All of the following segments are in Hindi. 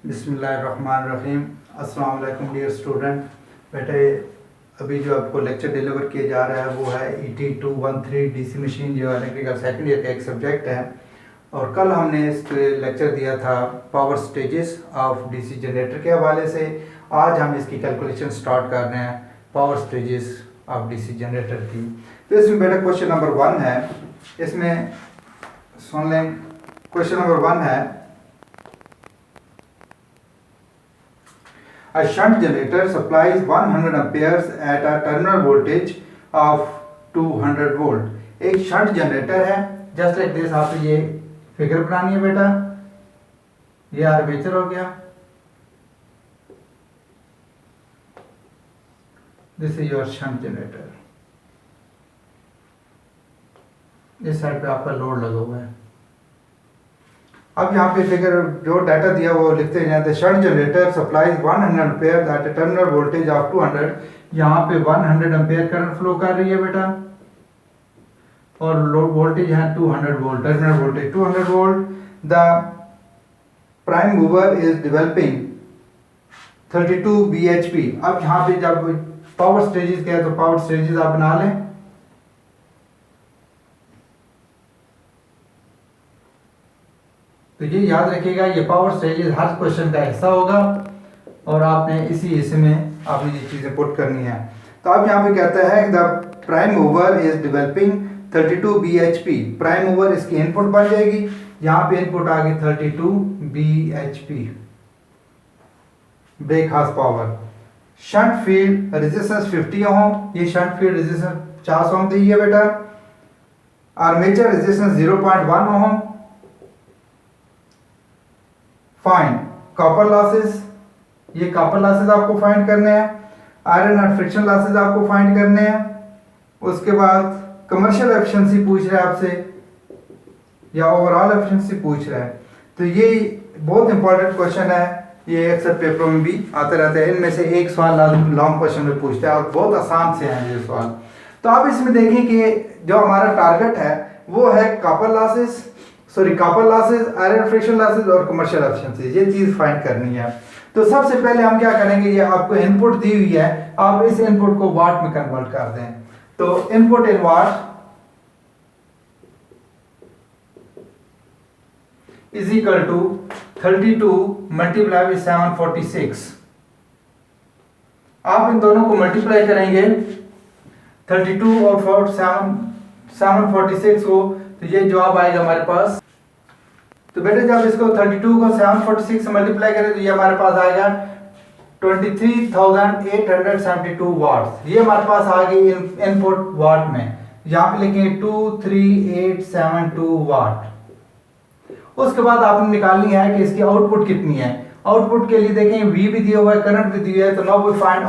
बिस्मिल्लाहिर्रहमानिर्रहीम। अस्सलाम वालेकुम डियर स्टूडेंट। बेटे अभी जो आपको लेक्चर डिलीवर किया जा रहा है वो है ET213 डीसी मशीन, जो इलेक्ट्रिकल सेकंड ईयर का एक सब्जेक्ट है। और कल हमने इस लेक्चर दिया था power stages of DC generator के हवाले से। आज हम इसकी कैलकुलेशन स्टार्ट कर रहे हैं power stages of DC generator की। तो इसमें बेटा क्वेश्चन नंबर 1 है, इसमें सुन लें। क्वेश्चन नंबर 1 है, a shunt generator supplies 100 amperes at a terminal voltage of 200 volt। एक शंट जनरेटर है, जस्ट लाइक दिस। आपको ये फिगर बनानी है बेटा। ये आर्मेचर हो गया, this is your shunt generator. इस साइड पे आपका लोड लगा हुआ है। अब यहाँ पे फिगर जो डाटा दिया वो लिखते हैं। The shunt generator supplies 100 ampere at a terminal voltage of 200। यहाँ पे 100 एम्पेयर करंट फ्लो कर रही है बेटा, और लोड वोल्टेज है 200 volt, terminal voltage 200 volt. The prime mover is developing 32 bhp। अब यहाँ पे जब पावर स्टेजेस क्या है, तो पावर स्टेजेस आप बना लें। तो ये याद रखिएगा, ये पावर स्टेजेस हर क्वेश्चन का हिस्सा होगा और आपने इसी हिस्से में आपने ये चीज़ें पुट करनी है। तो अब यहाँ पे कहता है the prime mover is developing 32 bhp। Prime mover इसकी इनपुट बन जाएगी। यहाँ पे इनपुट आ गई 32 bhp, brake horse power. Shunt field resistance 50 ohm. ये शंट फील्ड रेजिस्टेंस 50 ओम दी है बेटा। Armature resistance 0.1 ohm. Find copper losses. ये कॉपर लॉसेस आपको फाइंड करने हैं। आयरन एंड फ्रिक्शन लॉसेस आपको फाइंड करने हैं। उसके बाद कमर्शियल एफिशिएंसी पूछ रहा है आपसे, या ओवरऑल एफिशिएंसी पूछ रहा है। तो ये बहुत इंपॉर्टेंट क्वेश्चन है, ये अक्सर पेपरों में भी आते रहते हैं। इनमें से एक सवाल लॉन्ग क्वेश्चन में पूछते हैं और बहुत आसान से हैं ये सवाल। तो आप इसमें देखें कि जो हमारा टारगेट है वो है copper losses, iron friction losses और कमर्शियल एफिशिएंसी। ये चीज फाइंड करनी है। तो सबसे पहले हम क्या करेंगे, ये आपको इनपुट दी हुई है, आप इस इनपुट को वाट में कन्वर्ट कर दें। तो input in watt is equal to 32 multiply with 746। आप इन दोनों को मल्टीप्लाई करेंगे 32 और 746 को, तो ये जवाब आएगा हमारे पास। तो बेटे जब इसको 32 को 746 से मल्टीप्लाई करें तो ये हमारे पास आएगा 23,872 वाट्स। ये हमारे पास आ गई इनपुट वाट में। यहाँ पे लिखेंगे 23872 वाट। उसके बाद आपने निकालनी है कि इसकी आउटपुट कितनी है। आउटपुट के लिए देखें V भी दिया हुआ है, करंट भी दिया है। तो now we find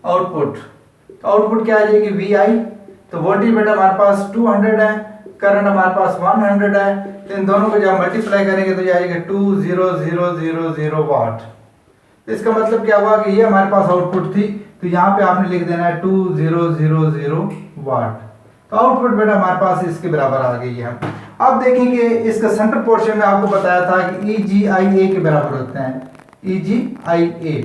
output. Output क्या आ जाएगी, VI। तो वोल्टेज बेटा हमारे पास 200 है, करंट हमारे पास 100 है। तो इन दोनों को जब मल्टीप्लाई करेंगे तो जाएगा 20000 वाट। तो इसका मतलब क्या हुआ कि ये हमारे पास आउटपुट थी, तो यहाँ पे आपने लिख देना है 2000 वाट। तो आउटपुट बेटा हमारे पास इसके बराबर आ गई है। अब देखेंगे इसका सेंटर पोर्शन में आपको बताया था कि EGIA के बराबर होते हैं, EGIA।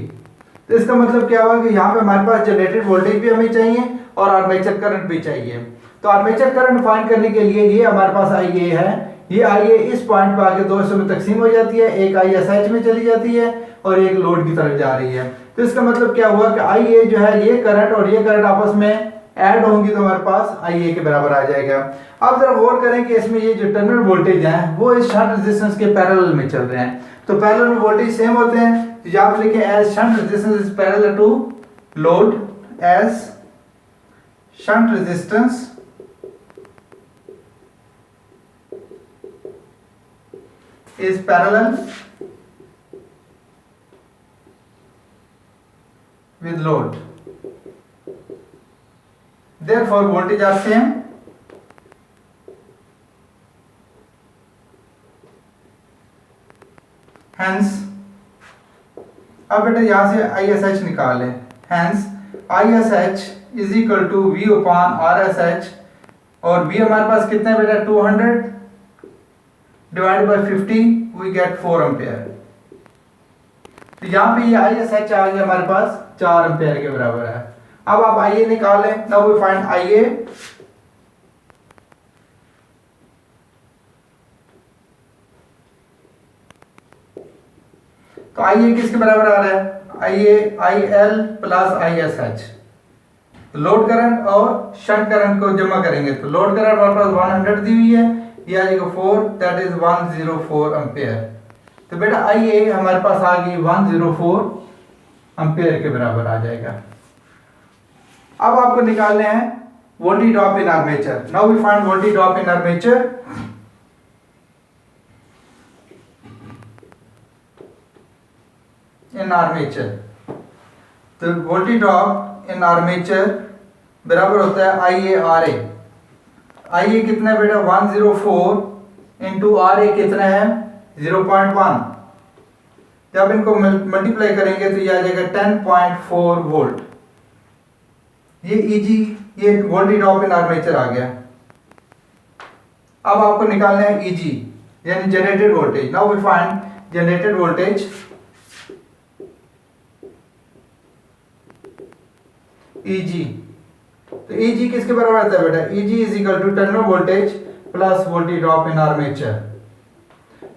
तो इसका मतलब क्या हुआ कि यहाँ पे हमारे पास जनरेटेड वोल्टेज भी हमें चाहिए और आर्मेचर करंट भी चाहिए। तो आर्मेचर करंट फाइंड करने के लिए ये हमारे पास IA है। ये IA इस पॉइंट पर आके 2 हिस्सों में तकसीम हो जाती है, एक ISH में चली जाती है और एक लोड की तरफ जा रही है। तो इसका मतलब क्या हुआ कि IA जो है, ये करंट और ये करंट आपस में ऐड होंगी तो हमारे पास IA के बराबर आ जाएगा। अब जरा गौर करें कि इसमें ये जो टर्मिनल वोल्टेज है वो इस शंट रेजिस्टेंस के पैरेलल में चल रहे हैं। तो पैरेलल में वोल्टेज सेम होते हैं। तो यहाँ पे लिखें as shunt resistance is parallel to load, as shunt resistance is parallel with load, therefore voltage are same। hence अब बेटा यहां से ISH निकालें। hence ISH is equal to V upon RSH, और V हमारे पास कितना है बेटा 200, divide by 50 we get 4 ampere. तो यहाँ पे ये ISH आ गया हमारे पास 4 एम्पियर के बराबर है। अब आप IA निकालें। Now we find IA। तो IA किसके बराबर आ रहा है? IA IL plus ISH। तो लोड करंट और शंट करंट को जमा करेंगे तो लोड करंट हमारे पास 100 दी हुई है, ये आ जाएगा 4, दैट इज 104 एम्पियर। तो बेटा IA हमारे पास आ गई 104 एम्पियर के बराबर आ जाएगा। अब आपको निकालने हैं voltage drop in armature. Now we find voltage drop in armature. In armature तो वोल्टेज ड्रॉप इन आर्मेचर बराबर होता है IaRa। IA कितना है बेटा? 104 इंटू RA कितना है? 0.1। जब इनको मल्टीप्लाई करेंगे तो ये आ जाएगा 10.4 वोल्ट। ये EG, ये वोल्टेज ड्रॉप इन आर्मेचर आ गया। अब आपको निकालना है EG यानी generated voltage. Now we find generated voltage EG। तो EG किसके बराबर आता है बेटा? EG is equal to terminal voltage plus voltage drop in armature.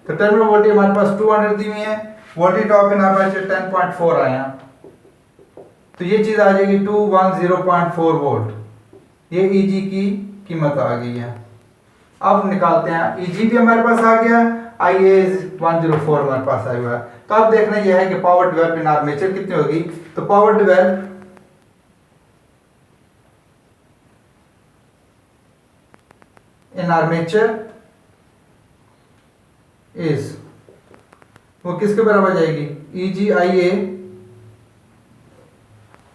तो टर्मिनल वोल्टेज हमारे पास 200 दी हुई है, वोल्टेज ड्रॉप इन आर्मेचर 10.4 आया, तो ये चीज आ जाएगी 210.4 वोल्ट। ये EG की कीमत आ गई है। अब निकालते हैं EG भी हमारे पास आ गया, IA 104 हमारे पास आया हुआ है। तो अब देखना यह है कि पावर डेवलप इन आर्मेचर कितनी होगी। तो power develop in armature is, वो किसके बराबर जाएगी? EGIA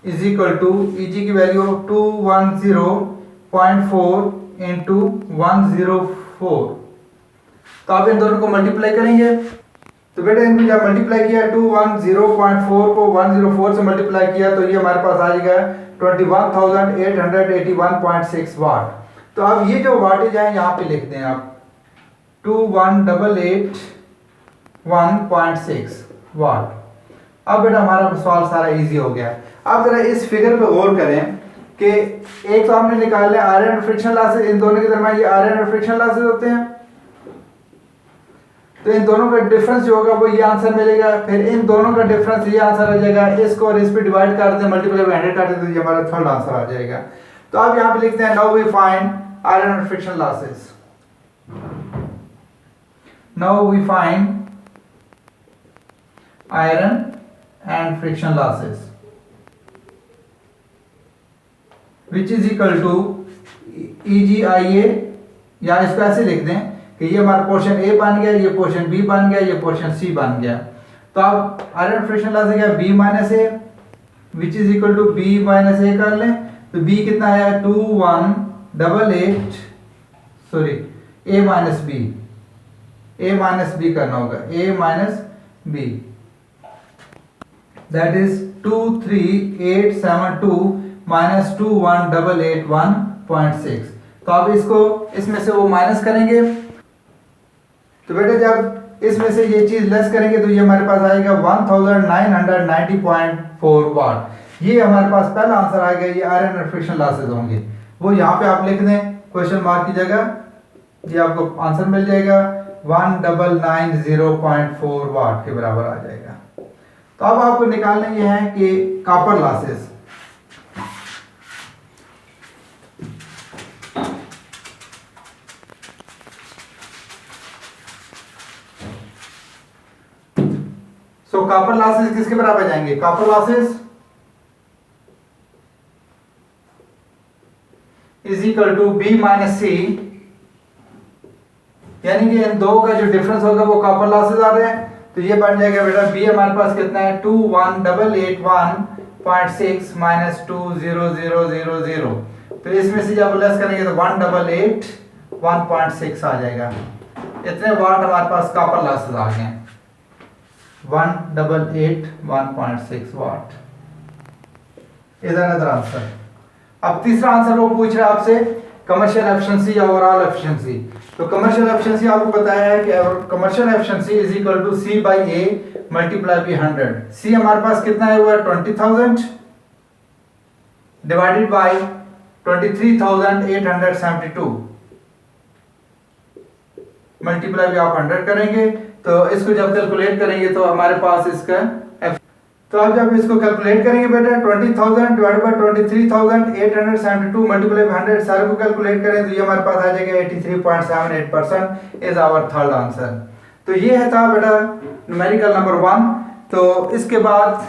is equal to EG की वैल्यू 210.4 इंटू 104। तो आप इन दोनों को मल्टीप्लाई करेंगे तो बेटा इनको जब मल्टीप्लाई किया 210.4 को 104 से मल्टीप्लाई किया तो ये हमारे पास आ जाएगा 21,881.6 वाट। तो अब ये जो वाटेज है यहाँ पे लिख दें आप 21,881.6 वाट। अब बेटा हमारा सवाल सारा इजी हो गया। अब जरा इस फिगर पे गौर करें कि एक तो हमने निकाले आयरन और फ्रिक्शन लॉसेस, इन दोनों के दरमियान ये आयरन और फ्रिक्शन लॉसेस होते हैं, तो इन दोनों का डिफरेंस जो होगा वो ये आंसर मिलेगा। फिर इन दोनों का डिफरेंस ये आंसर आ जाएगा, इसको और इस पे डिवाइड कर दें, मल्टीप्लाई बाय 100 कर दें तो ये हमारा थर्ड आंसर आ जाएगा। तो अब यहाँ पे लिखते हैं now we find iron and friction losses. Now we find iron and friction losses, which is equal to EGIA, या इसको ऐसे लिख दें कि ये हमारा पोर्शन A बन गया, ये पोर्शन B बन गया, ये पोर्शन C बन गया। तो अब आयरन फ्रिक्शन लॉस है क्या? B minus A, which is equal to B minus A कर लें तो B कितना आया? 2188, sorry A minus B, A minus B करना होगा, A minus B, that is 23872 minus 21881.6। तो अब इसको इसमें से वो माइनस करेंगे तो बेटा जब इसमें से ये चीज लेस करेंगे तो ये हमारे पास आएगा 1990.4 वाट। ये हमारे पास पहला आंसर आ गया, ये आयरन और फ्रिक्शन लॉसेस होंगे। वो यहाँ पे आप लिख दें क्वेश्चन मार्क की जगह, ये आपको आंसर मिल जाएगा 1990.4 वाट के बराबर आ जाएगा। तो अब आपको निकालना ये है कि copper losses. So copper losses किसके बराबर जाएंगे? Copper losses is equal to B minus C, यानी कि इन दो का जो डिफरेंस होगा वो कॉपर लॉसेस आ रहे हैं। तो ये बन जाएगा बेटा B हमारे पास कितना है 21881.6 माइनस 20000। तो इसमें से जब लेस करेंगे तो 188.1.6 आ जाएगा। इतने वाट हमारे पास कॉपर लॉसेस आ गए, 188.1.6 वाट। इधर अदर आंसर। अब तीसरा आंसर वो पूछ रहा है आपसे कमर्शियल एफिशिएंसी या ओवरऑल एफिशिएंसी। तो कमर्शियल एफिशिएंसी आपको पता है कि commercial efficiency is equal to C by A multiply by 100। सी हमारे पास कितना है, वो है 20,000 डिवाइडेड बाई 23,872 मल्टीप्लाई भी आप 100 करेंगे। तो इसको जब कैलकुलेट करेंगे तो हमारे पास इसका तो आप जब इसको कैलकुलेट करेंगे बेटा 20,000 डिवाइडेड बाय 23,872 मल्टीप्लाई बाय 100 सारे को कैलकुलेट करें तो ये हमारे पास आ जाएगा 83.78% इज आवर थर्ड आंसर। तो ये है था बेटा न्यूमेरिकल नंबर 1। तो इसके बाद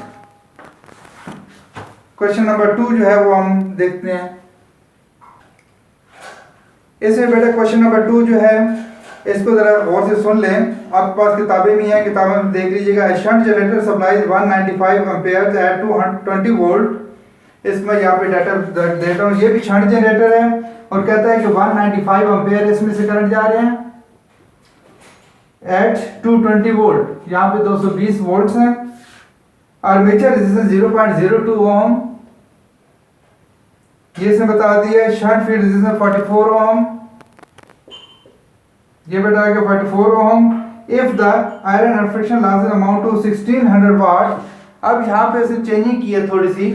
क्वेश्चन नंबर 2 जो है वो हम देखते हैं। इसमें बेटा क्वेश्चन नंबर 2 जो है इसको जरा गौर से सुन लें। आपके पास किताबें भी हैं, किताबें में देख लीजिएगा। Shunt generator supplies 195 ampere at 220 volt. इसमें यहाँ पे डाटा देता हूँ, ये भी शंट जनरेटर है और कहता है कि 195 एम्पेयर इसमें से करंट जा रहे हैं एट 220 वोल्ट। यहाँ पे 220 वोल्ट हैं। आर्मेचर रेजिस्टेंस 0.02 ओम, ये इसने बता दिया। शंट फील्ड रेजिस्टेंस 44 ओम, ये बेटा आएगा 44 ohm. If the iron and friction losses amount to 1600 watt. अब यहाँ पे इसने चेंजिंग की है थोड़ी सी।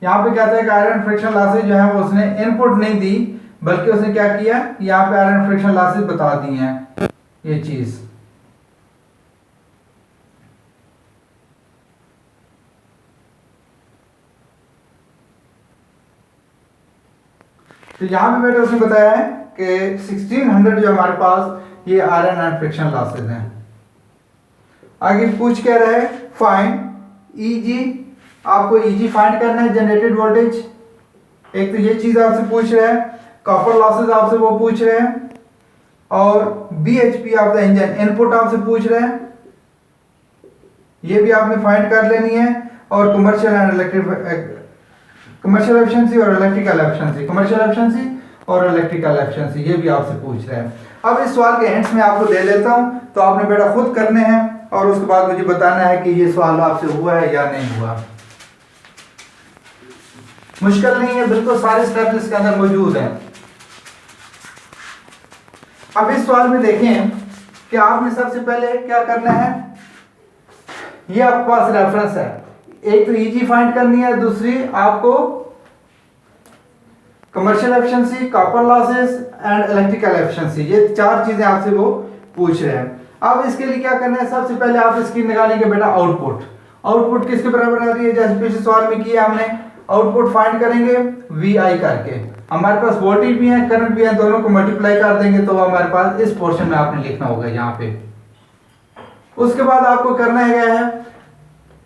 यहाँ पे कहता है कि आयरन फ्रिक्शन लॉसेस जो है वो उसने इनपुट नहीं दी, बल्कि उसने क्या किया, यहाँ पे आयरन फ्रिक्शन लॉसेस बता दी हैं ये चीज। तो यहां पे बेटा उसने बताया है कि 1600 जो हमारे पास ये आयरन एंड फ्रिक्शन लॉसेस हैं। आगे पूछ क्या रहा है, फाइंड ईजी। आपको ईजी फाइंड करना है, जनरेटेड वोल्टेज। एक तो ये चीज आपसे पूछ रहा है, कॉपर लॉसेस आपसे वो पूछ रहे हैं, और BHP of the engine input आपसे पूछ रहे हैं, ये भी आपने फाइंड कर लेनी है। और commercial and electric commercial efficiency और इलेक्ट्रिकल एफिशिएंसी, कमर्शियल एफिशिएंसी और इलेक्ट्रिकल एफिशिएंसी ये भी आपसे पूछ रहे हैं। अब इस सवाल के हिंट्स में आपको दे देता हूं, तो आपने बेटा खुद करने हैं और उसके बाद मुझे बताना है कि ये सवाल आपसे हुआ है या नहीं हुआ। मुश्किल नहीं है, बिल्कुल सारे स्टेप्स इसके अंदर मौजूद हैं। अब इस सवाल में देखें कि आपने सबसे पहले क्या करना है, ये आपके पास रेफरेंस है। एक तो ईजी फाइंड करनी है, दूसरी आपको commercial efficiency, copper losses and electrical efficiency, ये चार चीजें आपसे वो पूछ रहे हैं। अब इसके लिए क्या करना है, सबसे पहले आप इसकी निकालेंगे बेटा आउटपुट। आउटपुट किसके बराबर आ रही है, जैसे पिछले सवाल में किया हमने, आउटपुट फाइंड करेंगे VI करके। हमारे पास वोल्टेज भी है, करंट भी है, दोनों को मल्टीप्लाई कर देंगे तो हमारे पास इस पोर्शन में आपने लिखना होगा यहाँ पे। उसके बाद आपको करना है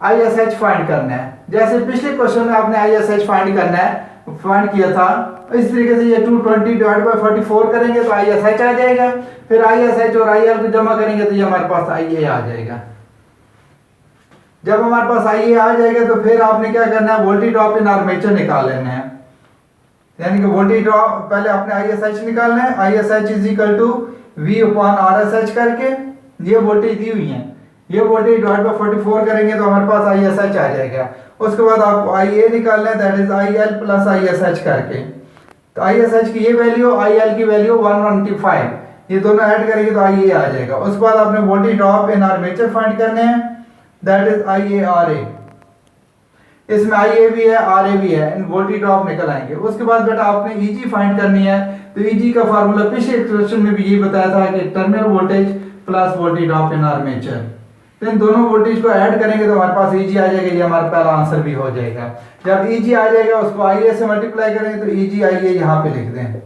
ISH फाइंड करना है। जैसे पिछले क्वेश्चन में आपने ISH फाइंड करना है, फाइंड किया था, इस तरीके से ये 220 डिवाइड बाय 44 करेंगे तो ISH आ जाएगा। फिर ISH और IL को जमा करेंगे तो ये हमारे पास IA आ जाएगा। जब हमारे पास IA आ जाएगा तो फिर आपने क्या करना है, वोल्टेज ड्रॉप इन आर्मेचर निकाल लेना है। यानी कि वोल्टेज ड्रॉप पहले आपने ISH निकालना है, ISH is equal to V upon RSH करके, ये वोल्टेज दी हुई है, ये वोल्टेज डिवाइड बाय 44 करेंगे तो हमारे पास ISH आ जाएगा। उसके बाद आपको IA निकालना है, that is IL plus ISH करके। तो ISH की ये वैल्यू, IL की वैल्यू 195, ये दोनों ऐड करेंगे तो IA आ जाएगा। उसके बाद आपने voltage drop in armature find करने हैं, दैट इज IARA। इसमें IA भी है, RA भी है, इन वोल्टेज ड्रॉप निकल आएंगे। उसके बाद बेटा आपने EG फाइंड करनी है। तो EG का फार्मूला पिछले क्वेश्चन में भी ये बताया था कि terminal voltage plus voltage drop in armature. तो इन दोनों वोल्टेज को ऐड करेंगे तो हमारे पास EG आ जाएगा, ये हमारा पहला आंसर भी हो जाएगा। जब EG आ जाएगा उसको IA से मल्टीप्लाई करेंगे तो EG IA यहाँ पे लिख दें।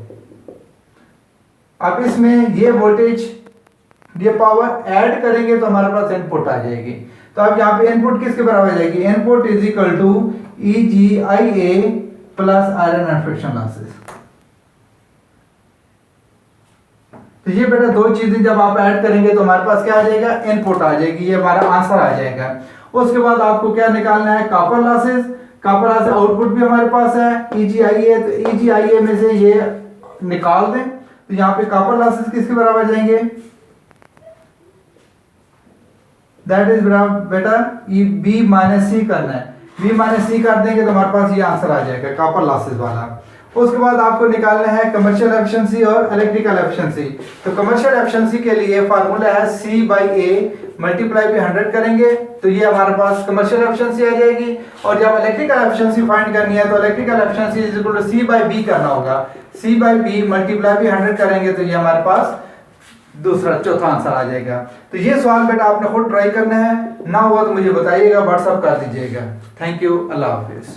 अब इसमें ये वोल्टेज, ये पावर ऐड करेंगे तो हमारे पास इनपुट आ जाएगी। तो अब यहाँ पे इनपुट किसके बराबर आ जाएगी, input is equal to EG IA plus iron and friction losses. तो ये बेटा दो चीजें जब आप ऐड करेंगे तो हमारे पास क्या आ जाएगा, इनपुट आ जाएगी, ये हमारा आंसर आ जाएगा। उसके बाद आपको क्या निकालना है, copper losses. Copper losses output भी हमारे पास है EGIA, तो EGIA में से ये निकाल दें तो यहाँ पे कॉपर लॉसेस किसके बराबर जाएंगे, दैट इज बेटा B माइनस C करना है। V माइनस सी कर देंगे तो हमारे पास ये आंसर आ जाएगा कॉपर लॉसेस वाला। उसके बाद आपको निकालना है कमर्शियल एफिशिएंसी और इलेक्ट्रिकल एफिशिएंसी। तो कमर्शियल एफिशिएंसी के लिए फार्मूला है C/A मल्टीप्लाई पे 100 करेंगे तो ये हमारे पास कमर्शियल एफिशिएंसी आ जाएगी। और जब इलेक्ट्रिकल एफिशिएंसी फाइंड करनी है तो electrical efficiency is equal to C/B करना होगा। C/B मल्टीप्लाई पे 100 करेंगे तो ये हमारे पास चौथा आंसर आ जाएगा। तो ये सवाल बेटा आपने खुद ट्राई करना है, ना हुआ तो मुझे बताइएगा, व्हाट्सएप कर दीजिएगा। Thank you, Allah Hafiz.